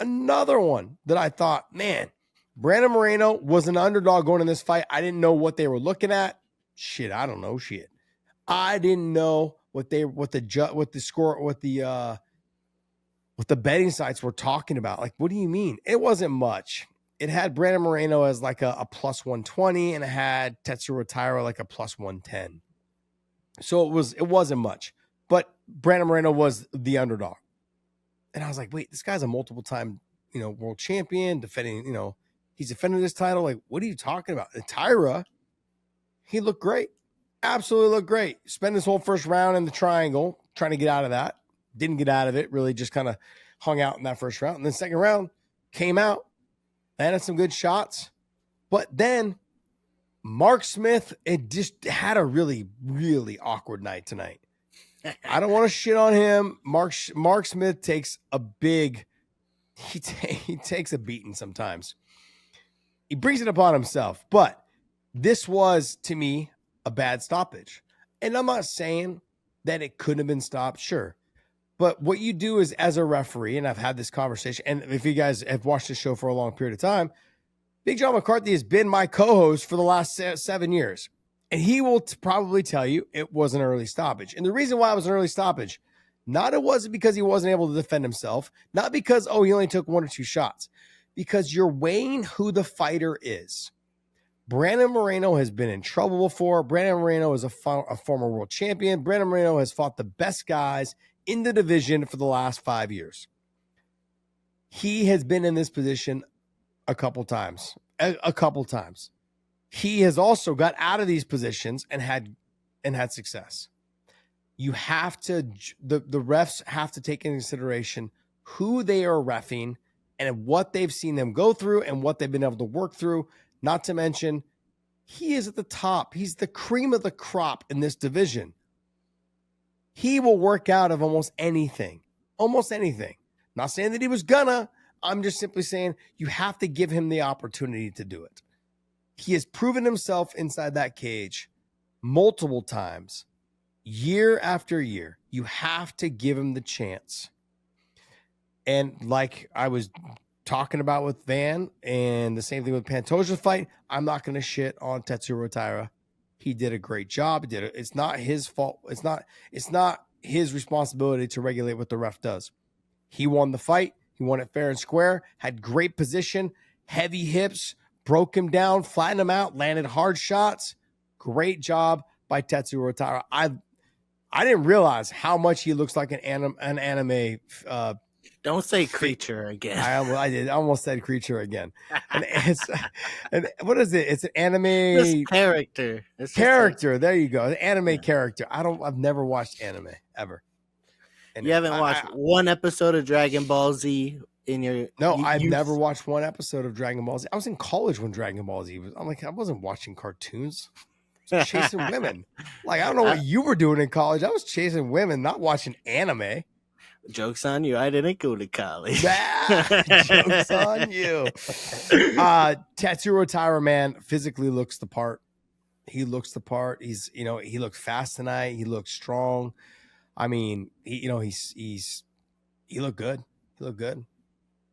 Another one that I thought, man, Brandon Moreno was an underdog going in this fight. I didn't know what they were looking at. Shit, I don't know shit. I didn't know what the betting sites were talking about. Like, what do you mean? It wasn't much. It had Brandon Moreno as like a plus 120, and it had Tatsuro Taira like a plus 110. So it wasn't much. But Brandon Moreno was the underdog. And I was like, wait, this guy's a multiple time, world champion, defending, he's defending this title. Like, what are you talking about? And Taira, he looked great. Absolutely looked great. Spent his whole first round in the triangle, trying to get out of that. Didn't get out of it, really just kind of hung out in that first round. And then second round, came out, landed some good shots. But then Mark Smith, it just had a really, really awkward night tonight. I don't want to shit on him. Mark Smith takes a big, he takes a beating sometimes. He brings it upon himself. But this was, to me, a bad stoppage. And I'm not saying that it couldn't have been stopped, sure. But what you do is, as a referee, and I've had this conversation, and if you guys have watched this show for a long period of time, Big John McCarthy has been my co-host for the last 7 years. And he will probably tell you it was an early stoppage. And the reason why it was an early stoppage, it wasn't because he wasn't able to defend himself, not because, he only took 1 or 2 shots, because you're weighing who the fighter is. Brandon Moreno has been in trouble before. Brandon Moreno is a former world champion. Brandon Moreno has fought the best guys in the division for the last 5 years. He has been in this position a couple times. He has also got out of these positions and had success. You have to, the refs have to take into consideration who they are reffing and what they've seen them go through and what they've been able to work through. Not to mention, he is at the top. He's the cream of the crop in this division. He will work out of almost anything. Almost anything. Not saying that he was gonna. I'm just simply saying you have to give him the opportunity to do it. He has proven himself inside that cage multiple times, year after year. You have to give him the chance. And like I was talking about with Van, and the same thing with Pantoja's fight, I'm not going to shit on Tatsuro Taira. He did a great job. He did it. It's not his fault. It's not his responsibility to regulate what the ref does. He won the fight. He won it fair and square, had great position, heavy hips, broke him down, flattened him out, landed hard shots. Great job by Tatsuro Taira. I didn't realize how much he looks like an anime. Don't say creature again. I did. I almost said creature again. And what is it? It's an anime character. Character. There you go. An anime character. I've never watched anime ever. And you haven't watched one episode of Dragon Ball Z in your? No, I've never watched one episode of Dragon Ball Z. I was in college when Dragon Ball Z was. I wasn't watching cartoons. I was chasing women. Like, I don't know what you were doing in college. I was chasing women, not watching anime. Joke's on you. I didn't go to college. Joke's on you. Tatsuro Taira, man, physically looks the part. He looks the part. He's, he looked fast tonight. He looked strong. I mean, he looked good. He looked good.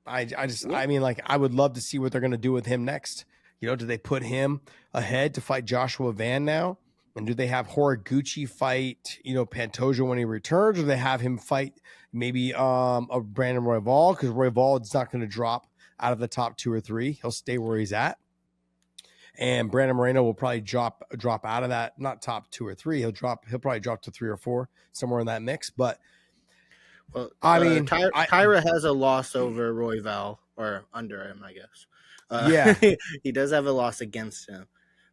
I would love to see what they're going to do with him next. Do they put him ahead to fight Joshua Van now? And do they have Horiguchi fight, Pantoja when he returns? Or do they have him fight maybe a Brandon Royval? Because Royval is not going to drop out of the top 2 or 3. He'll stay where he's at. And Brandon Moreno will probably drop out of that, not top 2 or 3. He'll probably drop to 3 or 4, somewhere in that mix. But Taira has a loss over Royval, or under him, I guess. He does have a loss against him.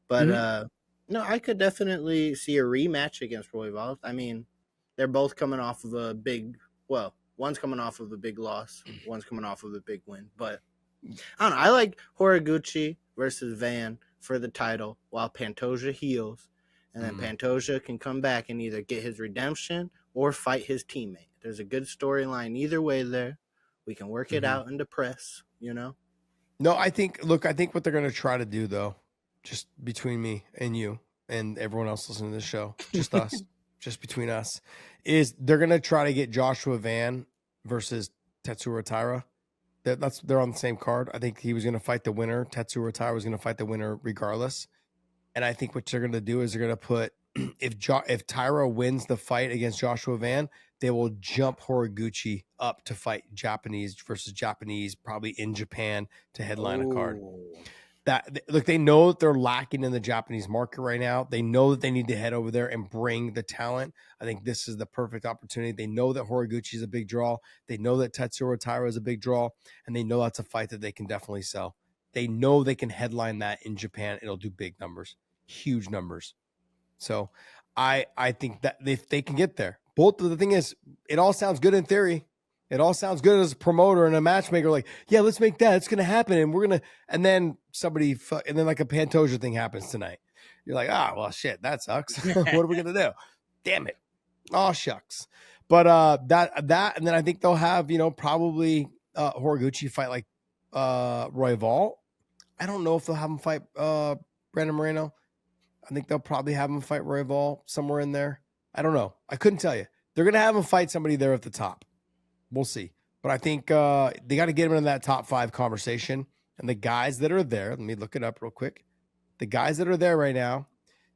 But no, I could definitely see a rematch against Royval. I mean, they're both coming off of a big, one's coming off of a big loss, one's coming off of a big win. But I don't know. I like Horiguchi versus Van for the title while Pantoja heals. And then Pantoja can come back and either get his redemption or fight his teammate. There's a good storyline either way there. We can work it out in the press, No, I think what they're going to try to do, though, just between me and you and everyone else listening to this show, just us, just between us, is they're going to try to get Joshua Van versus Tatsuro Taira They're on the same card. I think he was going to fight the winner. Tatsuro Taira was going to fight the winner regardless. And I think what they're going to do is they're going to put if Taira wins the fight against Joshua Van, they will jump Horiguchi up to fight Japanese versus Japanese, probably in Japan to headline a card. That look, they know that they're lacking in the Japanese market right now. They know that they need to head over there and bring the talent. I think this is the perfect opportunity. They know that Horiguchi is a big draw. They know that Tatsuro Taira is a big draw, and they know that's a fight that they can definitely sell. They know they can headline that in Japan. It'll do big numbers, huge numbers. So I think that if they can get there, both of the thing is, it all sounds good in theory. It all sounds good as a promoter and a matchmaker. Like, yeah, let's make that. It's going to happen. And we're going to, and then and then like a Pantoja thing happens tonight. You're like, well, shit, that sucks. What are we going to do? Damn it. Oh, shucks. But that, and then I think they'll have, probably Horiguchi fight like Royval. I don't know if they'll have him fight Brandon Moreno. I think they'll probably have him fight Royval somewhere in there. I don't know. I couldn't tell you. They're going to have him fight somebody there at the top. We'll see. But I think they got to get him in that top 5 conversation. And the guys that are there, let me look it up real quick. The guys that are there right now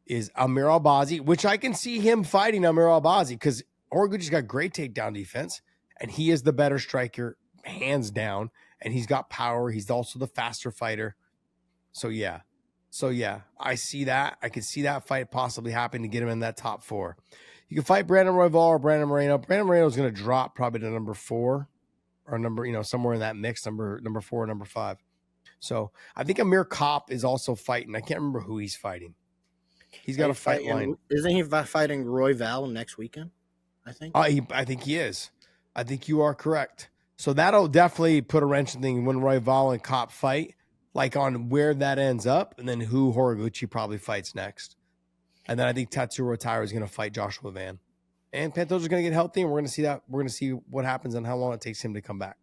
is Amir Albazi, which I can see him fighting Amir Albazi because Horiguchi's got great takedown defense, and he is the better striker, hands down. And he's got power. He's also the faster fighter. So yeah, I see that. I can see that fight possibly happening to get him in that top 4. You can fight Brandon Royval or Brandon Moreno. Brandon Moreno is going to drop probably to number 4 or number, somewhere in that mix, number 4 or number 5. So I think Amir Kopp is also fighting. I can't remember who he's fighting. He's got a fight line. Isn't he fighting Royval next weekend? I think. I think he is. I think you are correct. So that'll definitely put a wrench in thing when Royval and Kopp fight, like on where that ends up, and then who Horiguchi probably fights next. And then I think Tatsuro Taira is going to fight Joshua Van. And Pantoja is going to get healthy, and we're going to see that. We're going to see what happens and how long it takes him to come back.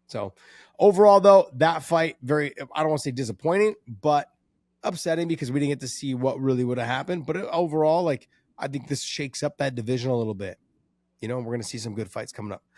So overall, though, that fight, I don't want to say disappointing, but upsetting because we didn't get to see what really would have happened. But overall, I think this shakes up that division a little bit. We're going to see some good fights coming up.